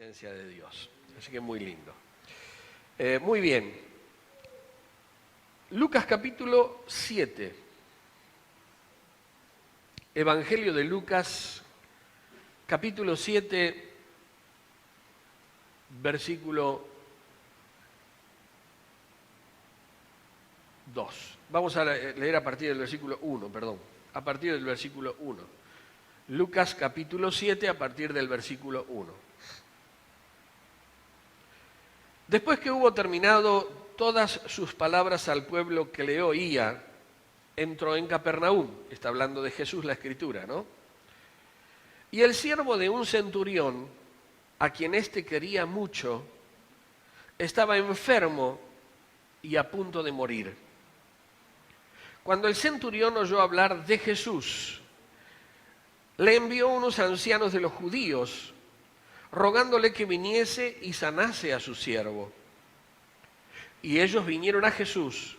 presencia de Dios. Así que muy lindo. Muy bien. Lucas capítulo 7. Evangelio de Lucas, capítulo 7, versículo 2. Vamos a leer a partir del versículo 1, perdón. A partir del versículo 1. Lucas capítulo 7, a partir del versículo 1. Después que hubo terminado todas sus palabras al pueblo que le oía, entró en Capernaum. Está hablando de Jesús la Escritura, ¿no? Y el siervo de un centurión, a quien éste quería mucho, estaba enfermo y a punto de morir. Cuando el centurión oyó hablar de Jesús, le envió unos ancianos de los judíos, rogándole que viniese y sanase a su siervo. Y ellos vinieron a Jesús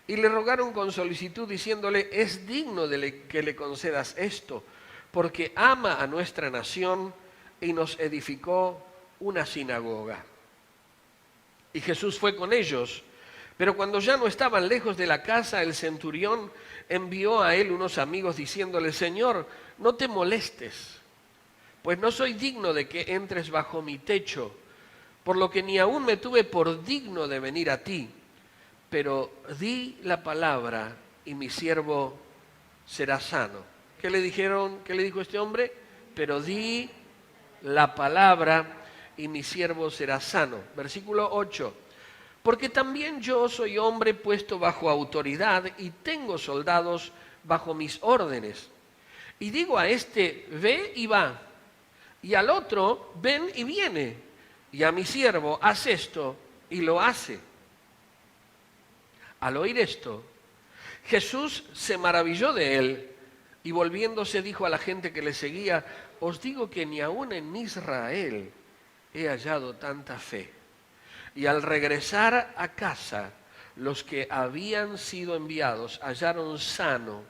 y le rogaron con solicitud, diciéndole: es digno de que le concedas esto, porque ama a nuestra nación y nos edificó una sinagoga. Y Jesús fue con ellos, pero cuando ya no estaban lejos de la casa, el centurión envió a él unos amigos diciéndole: Señor, no te molestes, pues no soy digno de que entres bajo mi techo, por lo que ni aún me tuve por digno de venir a ti, pero di la palabra y mi siervo será sano. ¿Qué le dijeron? ¿Qué le dijo este hombre? Pero di la palabra y mi siervo será sano. Versículo 8. Porque también yo soy hombre puesto bajo autoridad y tengo soldados bajo mis órdenes. Y digo a este: ve y va. Y al otro: ven y viene. Y a mi siervo: haz esto, y lo hace. Al oír esto, Jesús se maravilló de él y volviéndose dijo a la gente que le seguía: os digo que ni aun en Israel he hallado tanta fe. Y al regresar a casa, los que habían sido enviados hallaron sano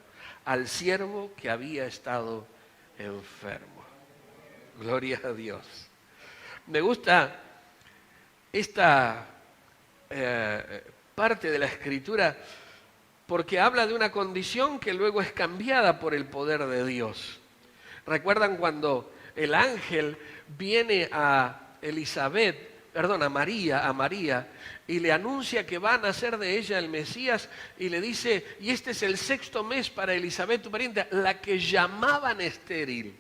al siervo que había estado enfermo. Gloria a Dios. Me gusta esta parte de la Escritura porque habla de una condición que luego es cambiada por el poder de Dios. ¿Recuerdan cuando el ángel viene a María, y le anuncia que va a nacer de ella el Mesías, y le dice: y este es el 6º mes para Elisabet, tu pariente, la que llamaban estéril,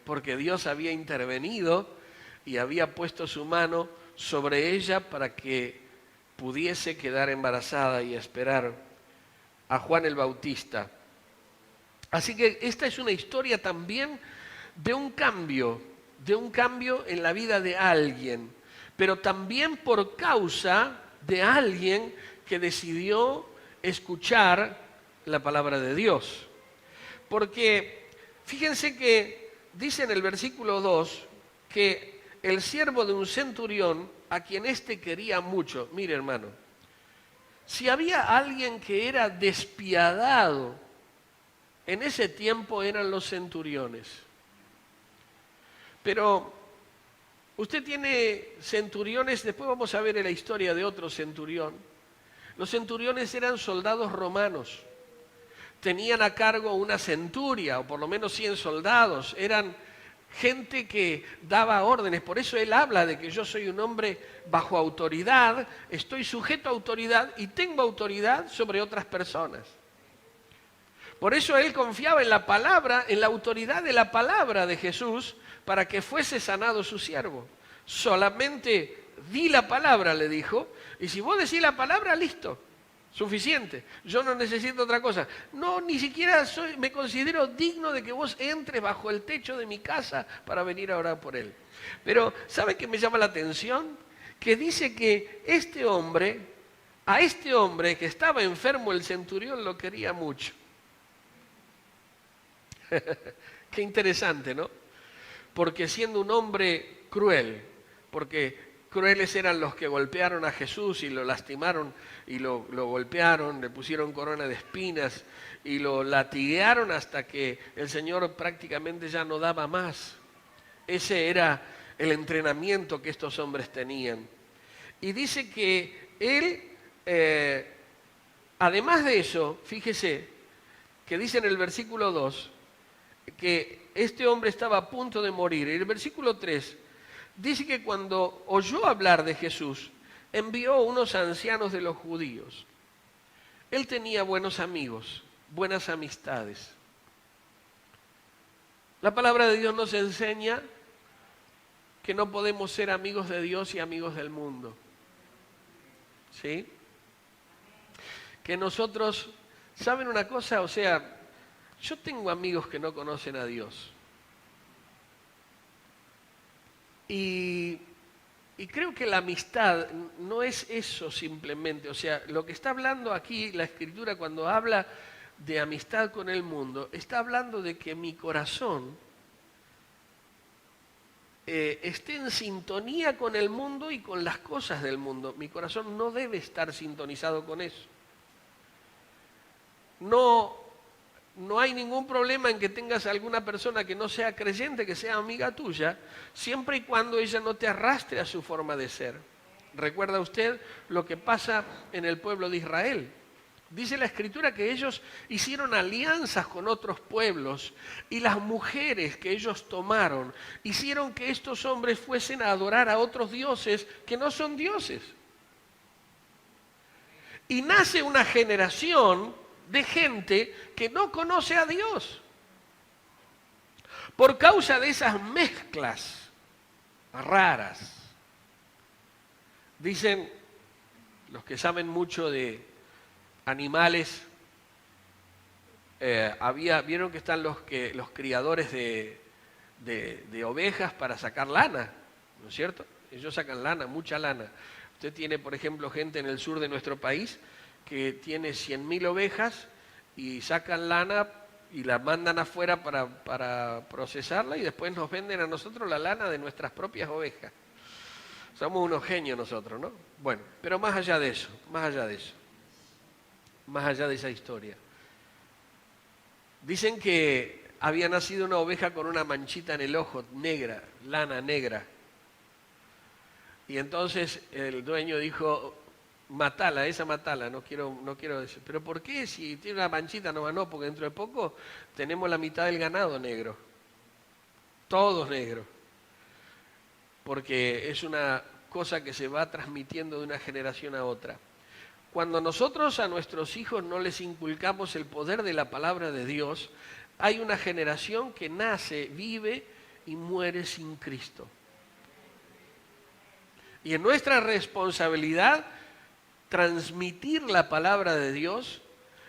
porque Dios había intervenido y había puesto su mano sobre ella para que pudiese quedar embarazada y esperar a Juan el Bautista. Así que esta es una historia también de un cambio en la vida de alguien, pero también por causa de alguien que decidió escuchar la palabra de Dios. Porque fíjense que dice en el versículo 2 que el siervo de un centurión, a quien éste quería mucho. Mire, hermano, si había alguien que era despiadado en ese tiempo, eran los centuriones. Pero usted tiene centuriones, después vamos a ver en la historia de otro centurión. Los centuriones eran soldados romanos, tenían a cargo una centuria, o por lo menos 100 soldados, eran gente que daba órdenes. Por eso él habla de que yo soy un hombre bajo autoridad, estoy sujeto a autoridad y tengo autoridad sobre otras personas. Por eso él confiaba en la palabra, en la autoridad de la palabra de Jesús, para que fuese sanado su siervo. Solamente di la palabra, le dijo, y si vos decís la palabra, listo, suficiente. Yo no necesito otra cosa. No, ni siquiera me considero digno de que vos entres bajo el techo de mi casa para venir a orar por él. Pero, ¿sabe qué me llama la atención? Que dice que a este hombre que estaba enfermo, el centurión lo quería mucho. Qué interesante, ¿no? Porque siendo un hombre cruel, porque crueles eran los que golpearon a Jesús y lo lastimaron y lo golpearon, le pusieron corona de espinas y lo latiguearon hasta que el Señor prácticamente ya no daba más. Ese era el entrenamiento que estos hombres tenían. Y dice que él, además de eso, fíjese, que dice en el versículo 2, que este hombre estaba a punto de morir. Y el versículo 3 dice que cuando oyó hablar de Jesús, envió unos ancianos de los judíos. Él tenía buenos amigos, buenas amistades. La palabra de Dios nos enseña que no podemos ser amigos de Dios y amigos del mundo. ¿Sí? Que nosotros, ¿saben una cosa? O sea, yo tengo amigos que no conocen a Dios. Y creo que la amistad no es eso simplemente. O sea, lo que está hablando aquí la Escritura cuando habla de amistad con el mundo, está hablando de que mi corazón esté en sintonía con el mundo y con las cosas del mundo. Mi corazón no debe estar sintonizado con eso. No hay ningún problema en que tengas alguna persona que no sea creyente, que sea amiga tuya, siempre y cuando ella no te arrastre a su forma de ser. ¿Recuerda usted lo que pasa en el pueblo de Israel? Dice la Escritura que ellos hicieron alianzas con otros pueblos y las mujeres que ellos tomaron hicieron que estos hombres fuesen a adorar a otros dioses que no son dioses. Y nace una generación de gente que no conoce a Dios. Por causa de esas mezclas raras. Dicen los que saben mucho de animales, vieron que están los criadores de ovejas para sacar lana, ¿no es cierto? Ellos sacan lana, mucha lana. Usted tiene, por ejemplo, gente en el sur de nuestro país que tiene 100.000 ovejas y sacan lana y la mandan afuera para procesarla y después nos venden a nosotros la lana de nuestras propias ovejas. Somos unos genios nosotros, ¿no? Bueno, pero más allá de eso, más allá de esa historia. Dicen que había nacido una oveja con una manchita en el ojo, negra, lana negra. Y entonces el dueño dijo, matala, no quiero decir. ¿Pero por qué? Si tiene una manchita, no, porque dentro de poco tenemos la mitad del ganado negro. Todos negros. Porque es una cosa que se va transmitiendo de una generación a otra. Cuando nosotros a nuestros hijos no les inculcamos el poder de la palabra de Dios, hay una generación que nace, vive y muere sin Cristo. Y en nuestra responsabilidad transmitir la palabra de Dios,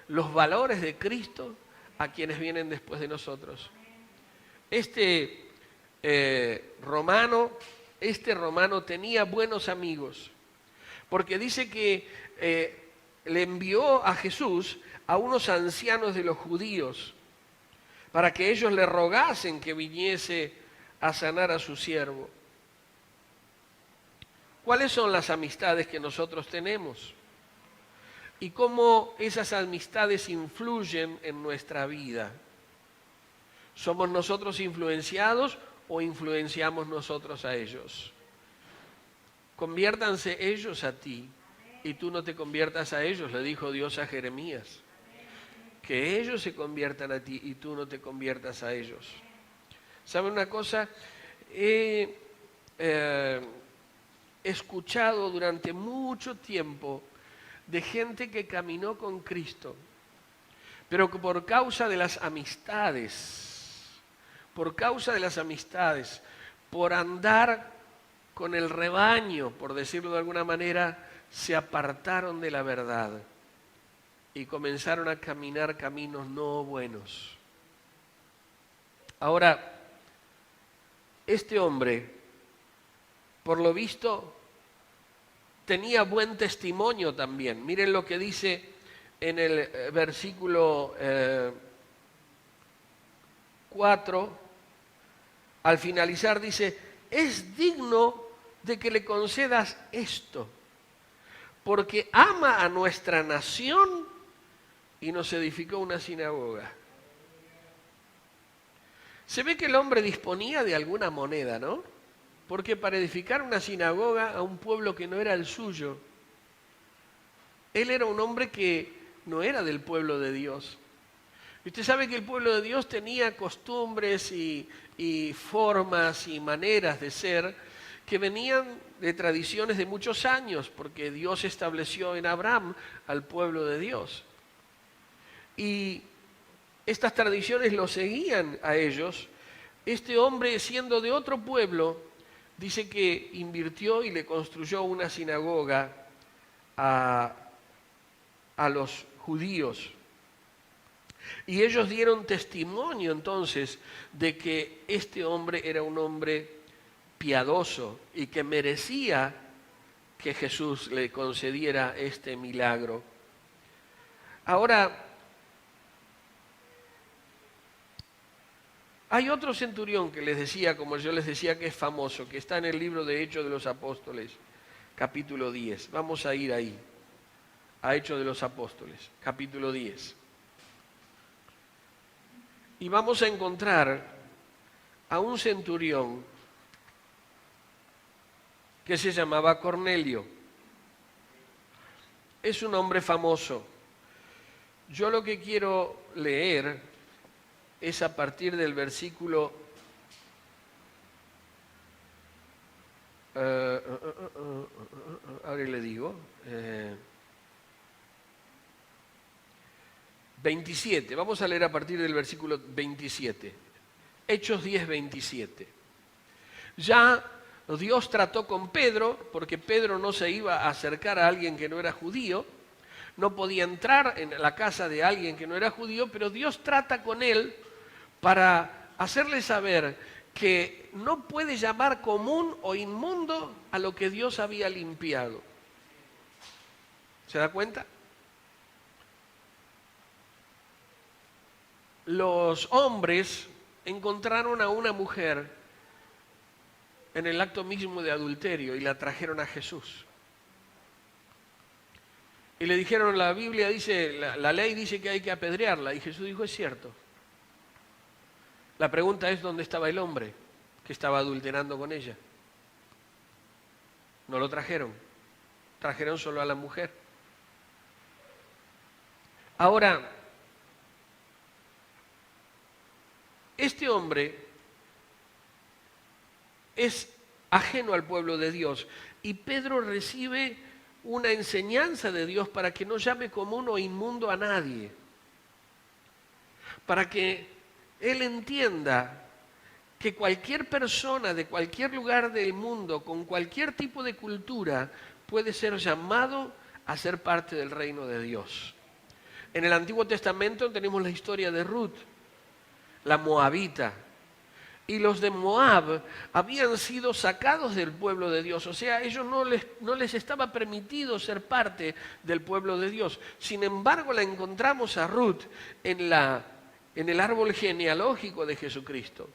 los valores de Cristo a quienes vienen después de nosotros. Este romano tenía buenos amigos, porque dice que le envió a Jesús a unos ancianos de los judíos para que ellos le rogasen que viniese a sanar a su siervo. ¿Cuáles son las amistades que nosotros tenemos? Y cómo esas amistades influyen en nuestra vida. ¿Somos nosotros influenciados o influenciamos nosotros a ellos? Conviértanse ellos a ti y tú no te conviertas a ellos, le dijo Dios a Jeremías. Que ellos se conviertan a ti y tú no te conviertas a ellos. ¿Saben una cosa? He escuchado durante mucho tiempo de gente que caminó con Cristo, pero que por causa de las amistades, por andar con el rebaño, por decirlo de alguna manera, se apartaron de la verdad y comenzaron a caminar caminos no buenos. Ahora, este hombre, por lo visto, tenía buen testimonio también. Miren lo que dice en el versículo 4, al finalizar dice, es digno de que le concedas esto, porque ama a nuestra nación y nos edificó una sinagoga. Se ve que el hombre disponía de alguna moneda, ¿no? porque para edificar una sinagoga a un pueblo que no era el suyo, él era un hombre que no era del pueblo de Dios. Y usted sabe que el pueblo de Dios tenía costumbres y formas y maneras de ser que venían de tradiciones de muchos años, porque Dios estableció en Abraham al pueblo de Dios. Y estas tradiciones lo seguían a ellos. Este hombre, siendo de otro pueblo, dice que invirtió y le construyó una sinagoga a los judíos. Y ellos dieron testimonio entonces de que este hombre era un hombre piadoso y que merecía que Jesús le concediera este milagro. Ahora, hay otro centurión que les decía, como yo les decía, que es famoso, que está en el libro de Hechos de los Apóstoles, capítulo 10. Vamos a ir ahí, a Hechos de los Apóstoles, capítulo 10. Y vamos a encontrar a un centurión que se llamaba Cornelio. Es un hombre famoso. Yo lo que quiero leer es a partir del versículo ahora le digo 27. Vamos a leer a partir del versículo 27. Hechos 10, 27. Ya Dios trató con Pedro, porque Pedro no se iba a acercar a alguien que no era judío, no podía entrar en la casa de alguien que no era judío, pero Dios trata con él para hacerle saber que no puede llamar común o inmundo a lo que Dios había limpiado. ¿Se da cuenta? Los hombres encontraron a una mujer en el acto mismo de adulterio y la trajeron a Jesús. Y le dijeron, la Biblia dice, la ley dice que hay que apedrearla. Y Jesús dijo, es cierto. La pregunta es, ¿dónde estaba el hombre que estaba adulterando con ella? No lo trajeron. Trajeron solo a la mujer. Ahora, este hombre es ajeno al pueblo de Dios y Pedro recibe una enseñanza de Dios para que no llame común o inmundo a nadie, para que él entienda que cualquier persona de cualquier lugar del mundo, con cualquier tipo de cultura, puede ser llamado a ser parte del reino de Dios. En el Antiguo Testamento tenemos la historia de Ruth, la moabita. Y los de Moab habían sido sacados del pueblo de Dios. O sea, ellos no les estaba permitido ser parte del pueblo de Dios. Sin embargo, la encontramos a Ruth en el árbol genealógico de Jesucristo.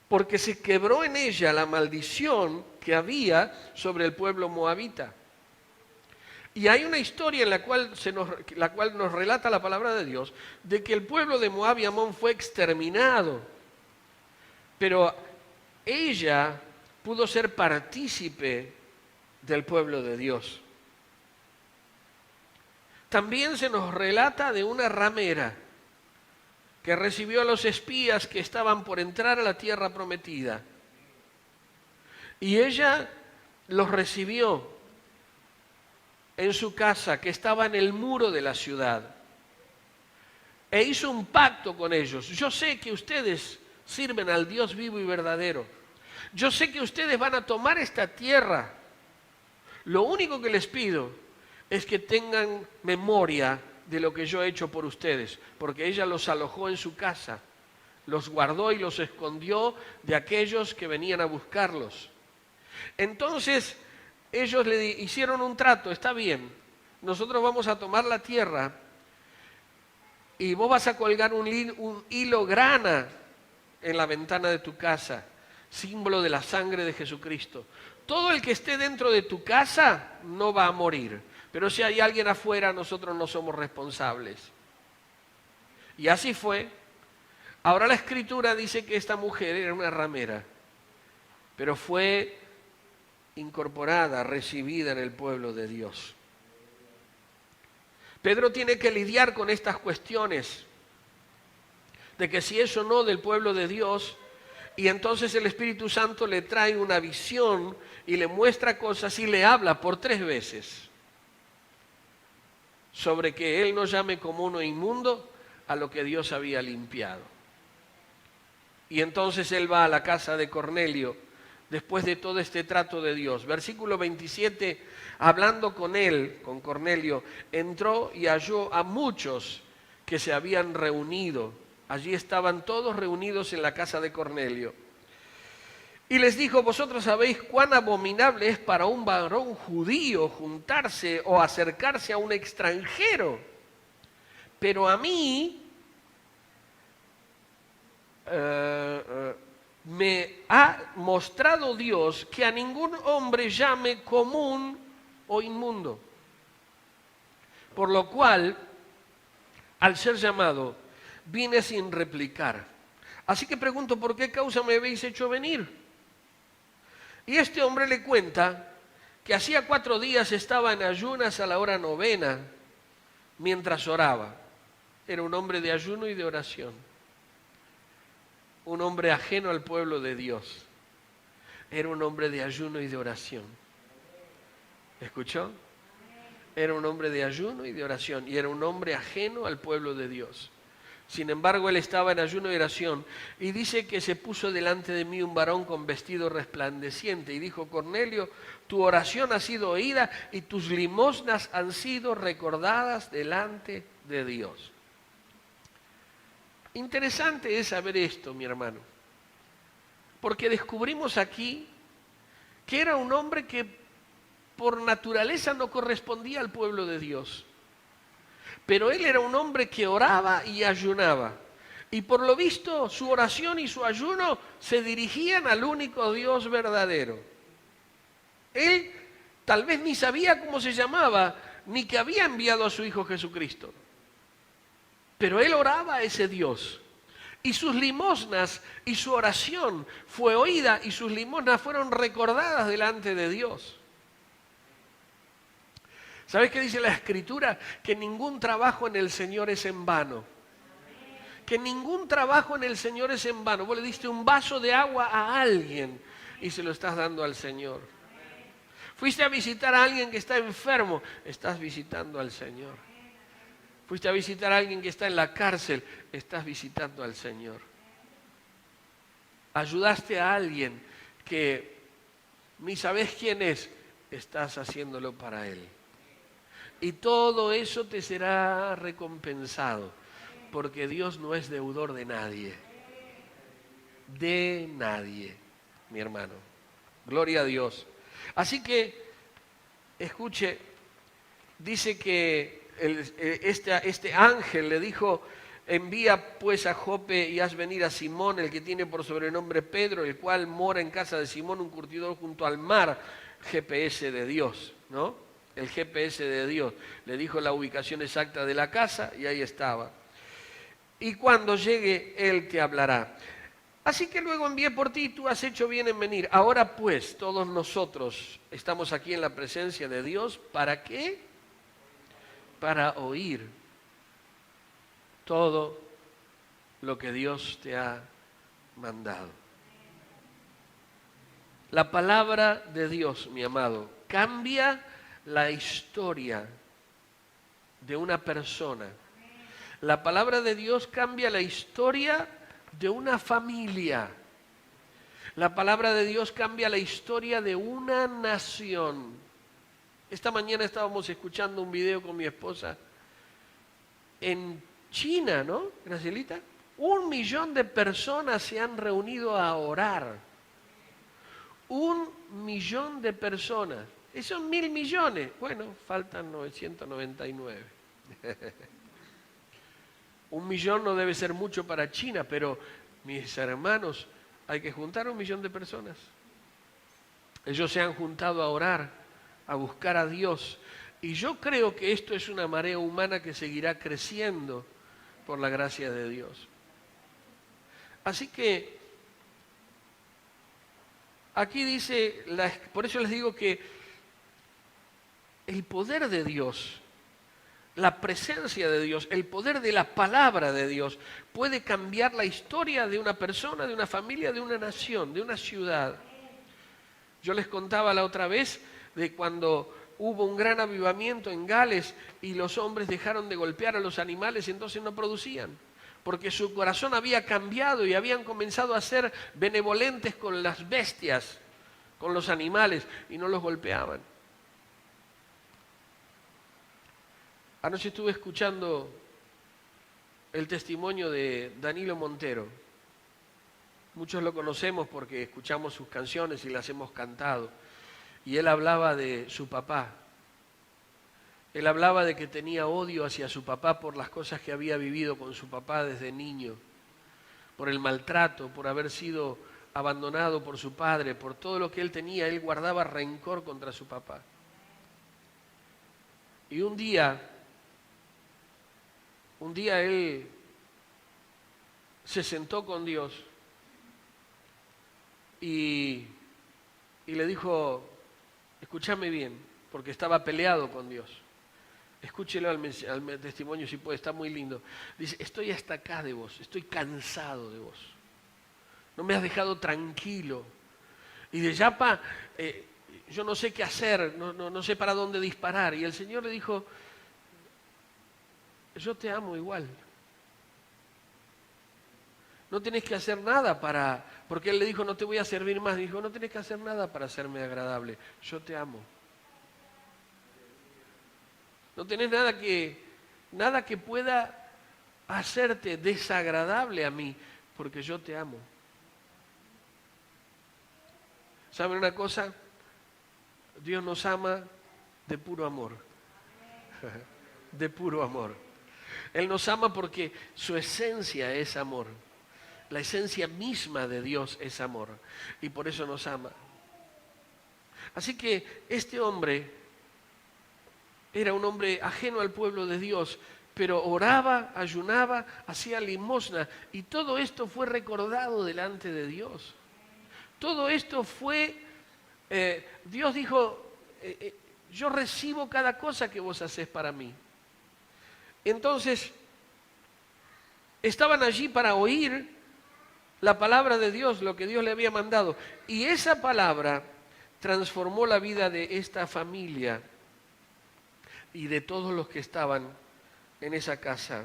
Porque se quebró en ella la maldición que había sobre el pueblo moabita. Y hay una historia en la cual nos relata la palabra de Dios de que el pueblo de Moab y Amón fue exterminado. Pero ella pudo ser partícipe del pueblo de Dios. También se nos relata de una ramera que recibió a los espías que estaban por entrar a la tierra prometida. Y ella los recibió en su casa, que estaba en el muro de la ciudad. E hizo un pacto con ellos. Yo sé que ustedes sirven al Dios vivo y verdadero. Yo sé que ustedes van a tomar esta tierra. Lo único que les pido es que tengan memoria de lo que yo he hecho por ustedes, porque ella los alojó en su casa, los guardó y los escondió de aquellos que venían a buscarlos. Entonces ellos le hicieron un trato, está bien, nosotros vamos a tomar la tierra y vos vas a colgar un hilo grana en la ventana de tu casa, símbolo de la sangre de Jesucristo. Todo el que esté dentro de tu casa no va a morir, pero si hay alguien afuera, nosotros no somos responsables. Y así fue. Ahora la Escritura dice que esta mujer era una ramera pero fue incorporada, recibida en el pueblo de Dios. Pedro tiene que lidiar con estas cuestiones de que si es o no del pueblo de Dios, y entonces el Espíritu Santo le trae una visión y le muestra cosas y le habla por 3 veces sobre que él no llame común o inmundo a lo que Dios había limpiado. Y entonces él va a la casa de Cornelio después de todo este trato de Dios. Versículo 27, hablando con él, con Cornelio, entró y halló a muchos que se habían reunido. Allí estaban todos reunidos en la casa de Cornelio. Y les dijo, vosotros sabéis cuán abominable es para un varón judío juntarse o acercarse a un extranjero. Pero a mí me ha mostrado Dios que a ningún hombre llame común o inmundo. Por lo cual, al ser llamado, vine sin replicar. Así que pregunto, ¿por qué causa me habéis hecho venir? Y este hombre le cuenta que hacía 4 días estaba en ayunas a la hora 9 mientras oraba. Era un hombre de ayuno y de oración. Un hombre ajeno al pueblo de Dios. Era un hombre de ayuno y de oración. ¿Escuchó? Era un hombre de ayuno y de oración. Y era un hombre ajeno al pueblo de Dios. Sin embargo, él estaba en ayuno y oración, y dice que se puso delante de mí un varón con vestido resplandeciente, y dijo, Cornelio, tu oración ha sido oída, y tus limosnas han sido recordadas delante de Dios. Interesante es saber esto, mi hermano, porque descubrimos aquí que era un hombre que por naturaleza no correspondía al pueblo de Dios. Pero él era un hombre que oraba y ayunaba. Y por lo visto su oración y su ayuno se dirigían al único Dios verdadero. Él tal vez ni sabía cómo se llamaba, ni que había enviado a su Hijo Jesucristo. Pero él oraba a ese Dios. Y sus limosnas y su oración fue oída y sus limosnas fueron recordadas delante de Dios. ¿Sabes qué dice la Escritura? Que ningún trabajo en el Señor es en vano. Que ningún trabajo en el Señor es en vano. Vos le diste un vaso de agua a alguien y se lo estás dando al Señor. Fuiste a visitar a alguien que está enfermo, estás visitando al Señor. Fuiste a visitar a alguien que está en la cárcel, estás visitando al Señor. Ayudaste a alguien que ni sabes quién es, estás haciéndolo para él. Y todo eso te será recompensado, porque Dios no es deudor de nadie. De nadie, mi hermano. Gloria a Dios. Así que, escuche, dice que este ángel le dijo, envía pues a Jope y haz venir a Simón, el que tiene por sobrenombre Pedro, el cual mora en casa de Simón, un curtidor junto al mar. GPS de Dios, ¿no? El GPS de Dios. Le dijo la ubicación exacta de la casa y ahí estaba. Y cuando llegue, él te hablará. Así que luego envié por ti y tú has hecho bien en venir. Ahora pues, todos nosotros estamos aquí en la presencia de Dios. ¿Para qué? Para oír todo lo que Dios te ha mandado. La palabra de Dios, mi amado, cambia la historia de una persona. La palabra de Dios cambia la historia de una familia. La palabra de Dios cambia la historia de una nación. Esta mañana estábamos escuchando un video con mi esposa en China, ¿no, Gracielita? 1 millón de personas se han reunido a orar. 1 millón de personas. Esos son 1.000 millones. Bueno, faltan 999. 1 millón no debe ser mucho para China, pero mis hermanos, hay que juntar 1 millón de personas. Ellos se han juntado a orar, a buscar a Dios. Y yo creo que esto es una marea humana que seguirá creciendo por la gracia de Dios. Así que Aquí dice, por eso les digo que el poder de Dios, la presencia de Dios, el poder de la palabra de Dios puede cambiar la historia de una persona, de una familia, de una nación, de una ciudad. Yo les contaba la otra vez de cuando hubo un gran avivamiento en Gales y los hombres dejaron de golpear a los animales y entonces no producían, porque su corazón había cambiado y habían comenzado a ser benevolentes con las bestias, con los animales, y no los golpeaban. Anoche estuve escuchando el testimonio de Danilo Montero. Muchos lo conocemos porque escuchamos sus canciones y las hemos cantado. Y él hablaba de su papá. Él hablaba de que tenía odio hacia su papá por las cosas que había vivido con su papá desde niño, por el maltrato, por haber sido abandonado por su padre, por todo lo que él tenía. Él guardaba rencor contra su papá. Y un día él se sentó con Dios y le dijo, escúchame bien, porque estaba peleado con Dios. Escúchelo al testimonio si puede, está muy lindo. Dice, estoy hasta acá de vos, estoy cansado de vos. No me has dejado tranquilo. Y de Yapa, yo no sé qué hacer, no sé para dónde disparar. Y el Señor le dijo, yo te amo igual. No tenés que hacer nada porque Él le dijo, no te voy a servir más. Dijo, no tenés que hacer nada para hacerme agradable. Yo te amo. No tenés nada que pueda hacerte desagradable a mí, porque yo te amo. ¿Saben una cosa? Dios nos ama de puro amor. De puro amor. Él nos ama porque su esencia es amor. La esencia misma de Dios es amor. Y por eso nos ama. Así que este hombre era un hombre ajeno al pueblo de Dios, pero oraba, ayunaba, hacía limosna. Y todo esto fue recordado delante de Dios. Todo esto fue, Dios dijo, yo recibo cada cosa que vos hacés para mí. Entonces, estaban allí para oír la palabra de Dios, lo que Dios le había mandado. Y esa palabra transformó la vida de esta familia y de todos los que estaban en esa casa.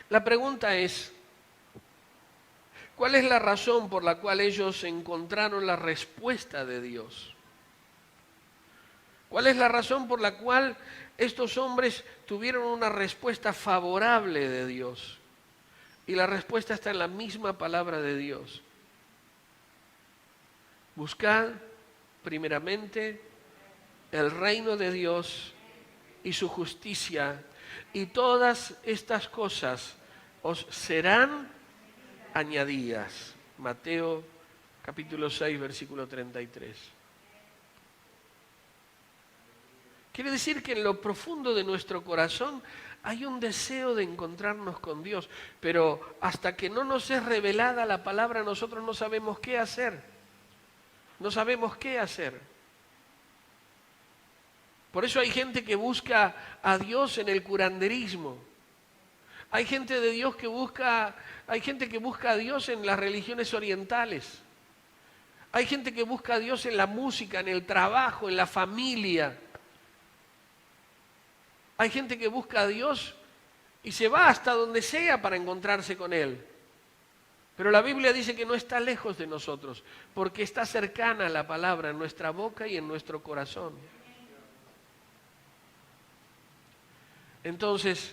La pregunta es, ¿cuál es la razón por la cual ellos encontraron la respuesta de Dios? ¿Cuál es la razón por la cual estos hombres tuvieron una respuesta favorable de Dios? Y la respuesta está en la misma palabra de Dios. Buscad primeramente el reino de Dios y su justicia, y todas estas cosas os serán añadidas. Mateo capítulo 6, versículo 33. Quiere decir que en lo profundo de nuestro corazón hay un deseo de encontrarnos con Dios, pero hasta que no nos es revelada la palabra, nosotros no sabemos qué hacer. No sabemos qué hacer. Por eso hay gente que busca a Dios en el curanderismo. Hay gente de Dios hay gente que busca a Dios en las religiones orientales. Hay gente que busca a Dios en la música, en el trabajo, en la familia. Hay gente que busca a Dios y se va hasta donde sea para encontrarse con Él. Pero la Biblia dice que no está lejos de nosotros, porque está cercana la palabra en nuestra boca y en nuestro corazón. Entonces,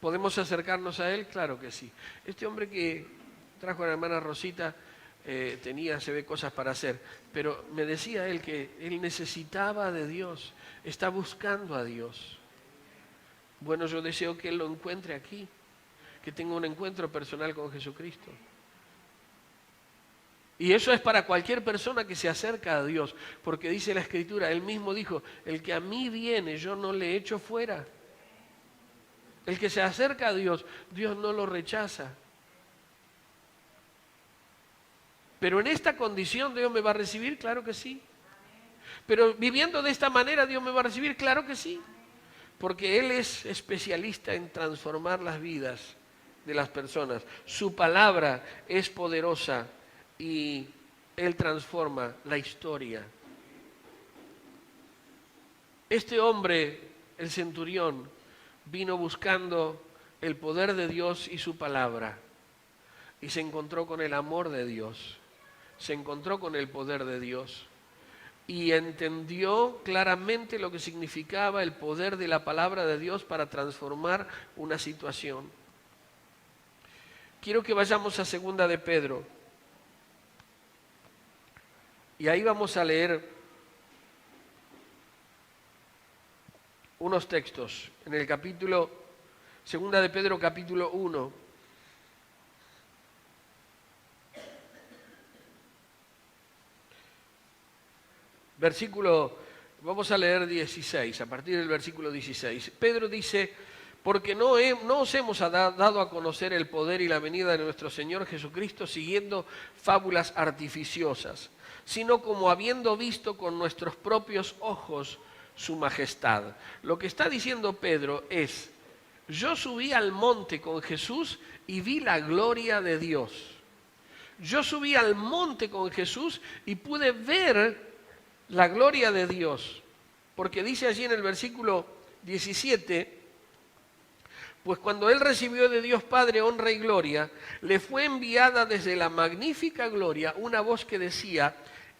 ¿podemos acercarnos a Él? Claro que sí. Este hombre que trajo a la hermana Rosita se ve cosas para hacer, pero me decía él que él necesitaba de Dios, está buscando a Dios. Bueno, yo deseo que él lo encuentre aquí, que tenga un encuentro personal con Jesucristo. Y eso es para cualquier persona que se acerca a Dios, porque dice la Escritura, él mismo dijo, el que a mí viene, yo no le echo fuera. El que se acerca a Dios, Dios no lo rechaza. Pero en esta condición Dios me va a recibir, claro que sí. Pero viviendo de esta manera Dios me va a recibir, claro que sí. Porque Él es especialista en transformar las vidas de las personas. Su palabra es poderosa y Él transforma la historia. Este hombre, el centurión, vino buscando el poder de Dios y su palabra. Y se encontró con el amor de Dios. Se encontró con el poder de Dios. Y entendió claramente lo que significaba el poder de la palabra de Dios para transformar una situación. Quiero que vayamos a 2 de Pedro. Y ahí vamos a leer unos textos. En el capítulo, 2 de Pedro capítulo 1. Vamos a leer 16, a partir del versículo 16. Pedro dice, porque no os hemos dado a conocer el poder y la venida de nuestro Señor Jesucristo siguiendo fábulas artificiosas, sino como habiendo visto con nuestros propios ojos su majestad. Lo que está diciendo Pedro es, yo subí al monte con Jesús y vi la gloria de Dios. Yo subí al monte con Jesús y pude ver la gloria de Dios, porque dice allí en el versículo 17, pues cuando Él recibió de Dios Padre honra y gloria, le fue enviada desde la magnífica gloria una voz que decía,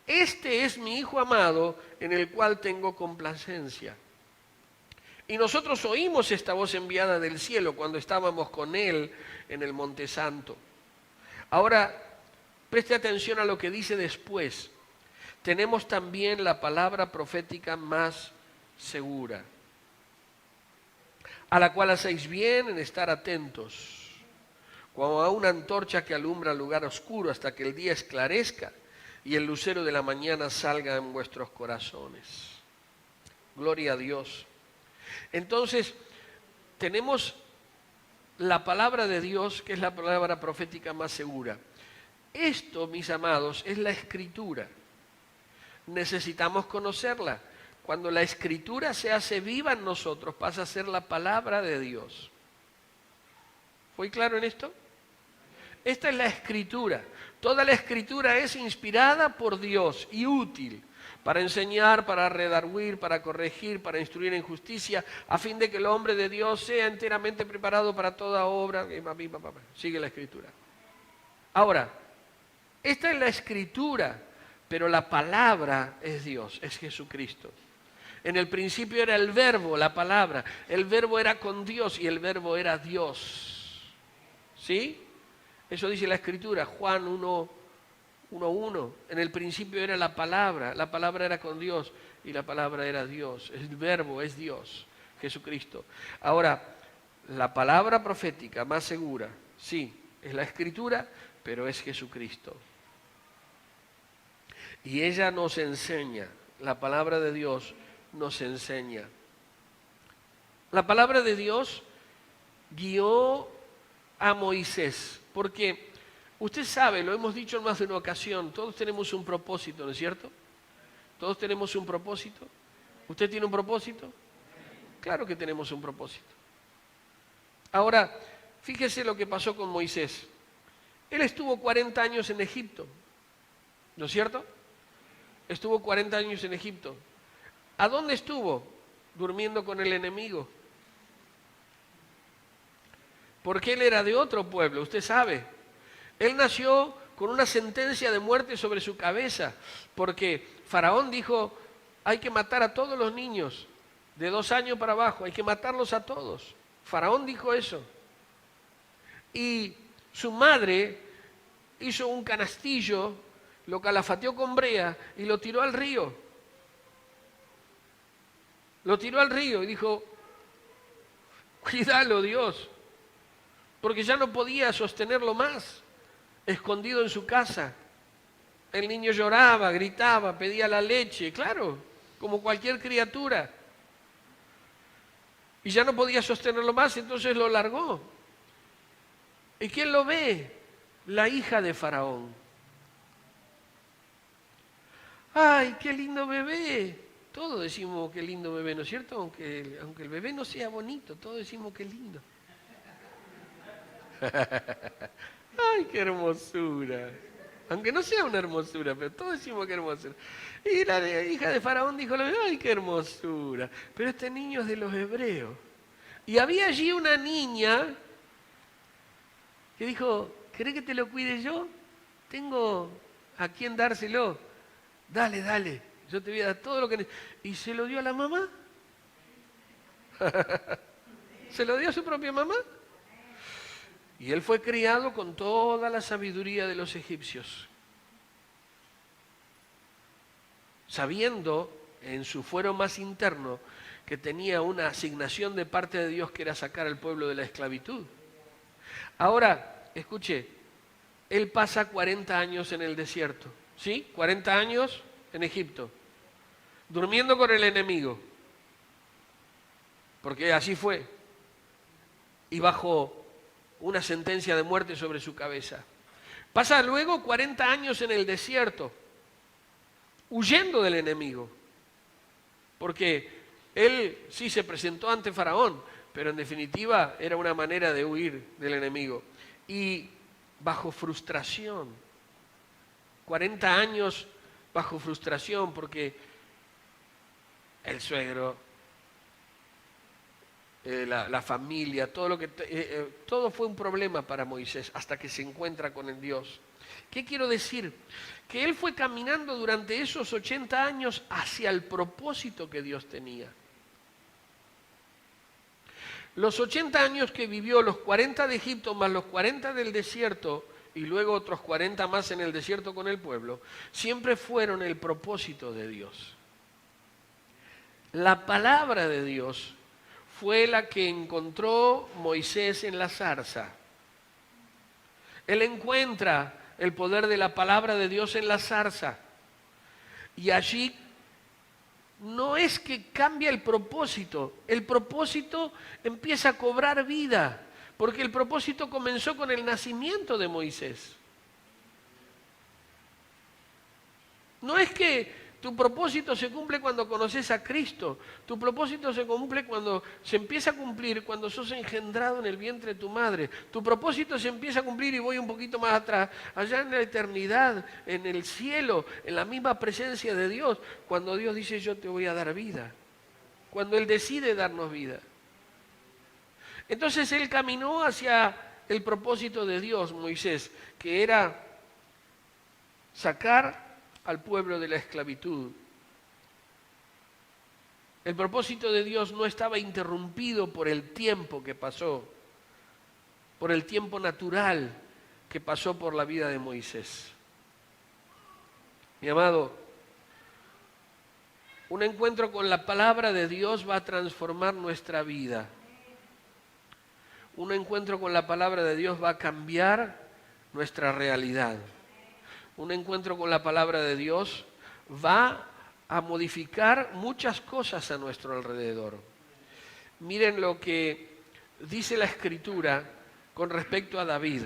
este es mi Hijo amado en el cual tengo complacencia. Y nosotros oímos esta voz enviada del cielo cuando estábamos con Él en el Monte Santo. Ahora, preste atención a lo que dice después. Tenemos también la palabra profética más segura, a la cual hacéis bien en estar atentos, como a una antorcha que alumbra el lugar oscuro hasta que el día esclarezca y el lucero de la mañana salga en vuestros corazones. Gloria a Dios. Entonces, tenemos la palabra de Dios, que es la palabra profética más segura. Esto, mis amados, es la Escritura. Necesitamos conocerla. Cuando la Escritura se hace viva en nosotros, pasa a ser la palabra de Dios. ¿Fue claro en esto? Esta es la Escritura. Toda la Escritura es inspirada por Dios y útil para enseñar, para redarguir, para corregir, para instruir en justicia, a fin de que el hombre de Dios sea enteramente preparado para toda obra. Sigue la Escritura. Ahora, esta es la Escritura, pero la palabra es Dios, es Jesucristo. En el principio era el verbo, la palabra. El verbo era con Dios y el verbo era Dios. ¿Sí? Eso dice la Escritura, Juan 1:1. En el principio era la palabra era con Dios y la palabra era Dios. El verbo es Dios, Jesucristo. Ahora, la palabra profética más segura, sí, es la Escritura, pero es Jesucristo. Y ella nos enseña, la palabra de Dios nos enseña. La palabra de Dios guió a Moisés, porque usted sabe, lo hemos dicho en más de una ocasión, todos tenemos un propósito, ¿no es cierto? Todos tenemos un propósito. ¿Usted tiene un propósito? Claro que tenemos un propósito. Ahora, fíjese lo que pasó con Moisés. Él estuvo 40 años en Egipto, ¿no es cierto? Estuvo 40 años en Egipto. ¿A dónde estuvo? Durmiendo con el enemigo. Porque él era de otro pueblo, usted sabe. Él nació con una sentencia de muerte sobre su cabeza, porque Faraón dijo, hay que matar a todos los niños de 2 años para abajo, hay que matarlos a todos. Faraón dijo eso. Y su madre hizo un canastillo, lo calafateó con brea y lo tiró al río. Lo tiró al río y dijo, cuídalo Dios, porque ya no podía sostenerlo más, escondido en su casa. El niño lloraba, gritaba, pedía la leche, claro, como cualquier criatura. Y ya no podía sostenerlo más, entonces lo largó. ¿Y quién lo ve? La hija de Faraón. ¡Ay, qué lindo bebé! Todos decimos qué lindo bebé, ¿no es cierto? Aunque el bebé no sea bonito, todos decimos qué lindo. ¡Ay, qué hermosura! Aunque no sea una hermosura, pero todos decimos qué hermosura. Y la hija de Faraón dijo, ¡ay, qué hermosura! Pero este niño es de los hebreos. Y había allí una niña que dijo, ¿querés que te lo cuide yo? Tengo a quién dárselo. Dale, dale, yo te voy a dar todo lo que necesitas. Y se lo dio a la mamá. Se lo dio a su propia mamá. Y él fue criado con toda la sabiduría de los egipcios, sabiendo en su fuero más interno que tenía una asignación de parte de Dios que era sacar al pueblo de la esclavitud. Ahora, escuche, él pasa 40 años en el desierto, ¿sí? 40 años en Egipto, durmiendo con el enemigo, porque así fue, y bajo una sentencia de muerte sobre su cabeza. Pasa luego 40 años en el desierto, huyendo del enemigo, porque él sí se presentó ante Faraón, pero en definitiva era una manera de huir del enemigo. Y bajo frustración, 40 años bajo frustración, porque el suegro, la familia, todo fue un problema para Moisés hasta que se encuentra con el Dios. ¿Qué quiero decir? Que él fue caminando durante esos 80 años hacia el propósito que Dios tenía. Los 80 años que vivió, los 40 de Egipto más los 40 del desierto y luego otros 40 más en el desierto con el pueblo, siempre fueron el propósito de Dios. La palabra de Dios fue la que encontró Moisés en la zarza. Él encuentra el poder de la palabra de Dios en la zarza. Y allí no es que cambia el propósito empieza a cobrar vida, porque el propósito comenzó con el nacimiento de Moisés. No es que tu propósito se cumple cuando conoces a Cristo. Tu propósito se cumple cuando se empieza a cumplir, cuando sos engendrado en el vientre de tu madre. Tu propósito se empieza a cumplir, y voy un poquito más atrás, allá en la eternidad, en el cielo, en la misma presencia de Dios, cuando Dios dice yo te voy a dar vida. Cuando Él decide darnos vida. Entonces Él caminó hacia el propósito de Dios, Moisés, que era sacar al pueblo de la esclavitud. El propósito de Dios no estaba interrumpido por el tiempo que pasó, por el tiempo natural que pasó por la vida de Moisés. Mi amado, un encuentro con la palabra de Dios va a transformar nuestra vida. Un encuentro con la palabra de Dios va a cambiar nuestra realidad. Un encuentro con la palabra de Dios va a modificar muchas cosas a nuestro alrededor. Miren lo que dice la Escritura con respecto a David.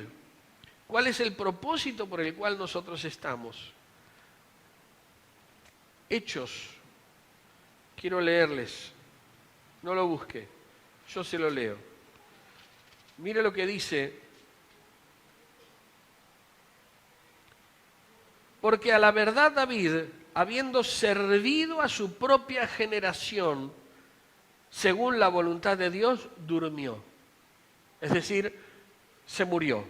¿Cuál es el propósito por el cual nosotros estamos? Hechos. Quiero leerles. No lo busque. Yo se lo leo. Mire lo que dice. Porque a la verdad David, habiendo servido a su propia generación, según la voluntad de Dios, durmió. Es decir, se murió.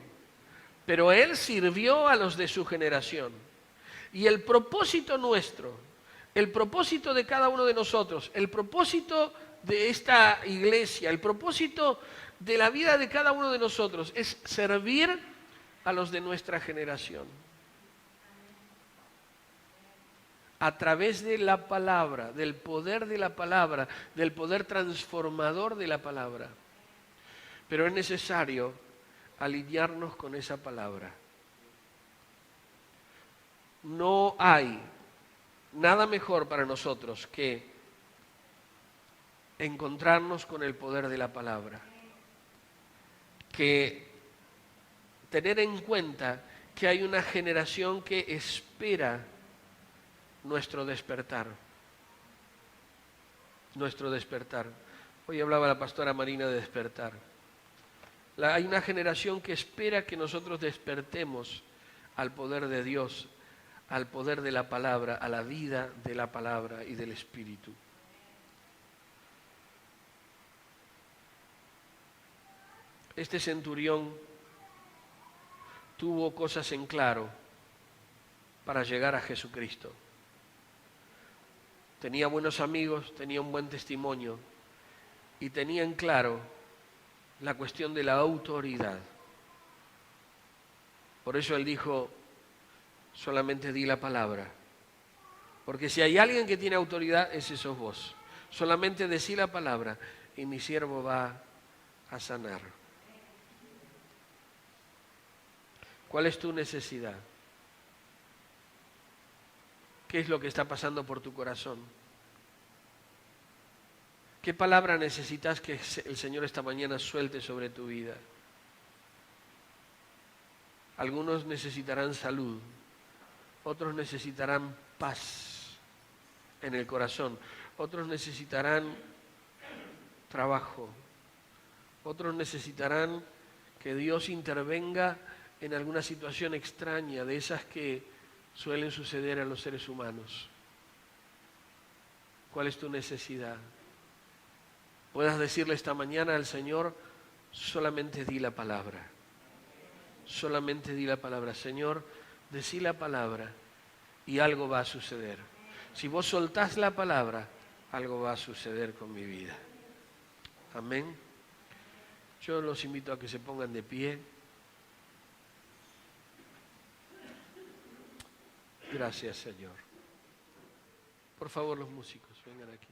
Pero él sirvió a los de su generación. Y el propósito nuestro, el propósito de cada uno de nosotros, el propósito de esta iglesia, el propósito de la vida de cada uno de nosotros es servir a los de nuestra generación. A través de la palabra, del poder de la palabra, del poder transformador de la palabra. Pero es necesario alinearnos con esa palabra. No hay nada mejor para nosotros que encontrarnos con el poder de la palabra, que tener en cuenta que hay una generación que espera nuestro despertar. Nuestro despertar. Hoy hablaba la pastora Marina de despertar. Hay una generación que espera que nosotros despertemos al poder de Dios, al poder de la palabra, a la vida de la palabra y del Espíritu. Este centurión tuvo cosas en claro para llegar a Jesucristo. Tenía buenos amigos, tenía un buen testimonio y tenía en claro la cuestión de la autoridad. Por eso él dijo, solamente di la palabra. Porque si hay alguien que tiene autoridad, ese sos vos. Solamente decí la palabra y mi siervo va a sanar. ¿Cuál es tu necesidad? ¿Qué es lo que está pasando por tu corazón? ¿Qué palabra necesitas que el Señor esta mañana suelte sobre tu vida? Algunos necesitarán salud, otros necesitarán paz en el corazón, otros necesitarán trabajo, otros necesitarán que Dios intervenga en alguna situación extraña, de esas que suelen suceder a los seres humanos. ¿Cuál es tu necesidad? Puedas decirle esta mañana al Señor, solamente di la palabra. Solamente di la palabra. Señor, decí la palabra y algo va a suceder. Si vos soltás la palabra, algo va a suceder con mi vida. Amén. Yo los invito a que se pongan de pie. Gracias, Señor. Por favor, los músicos, vengan aquí.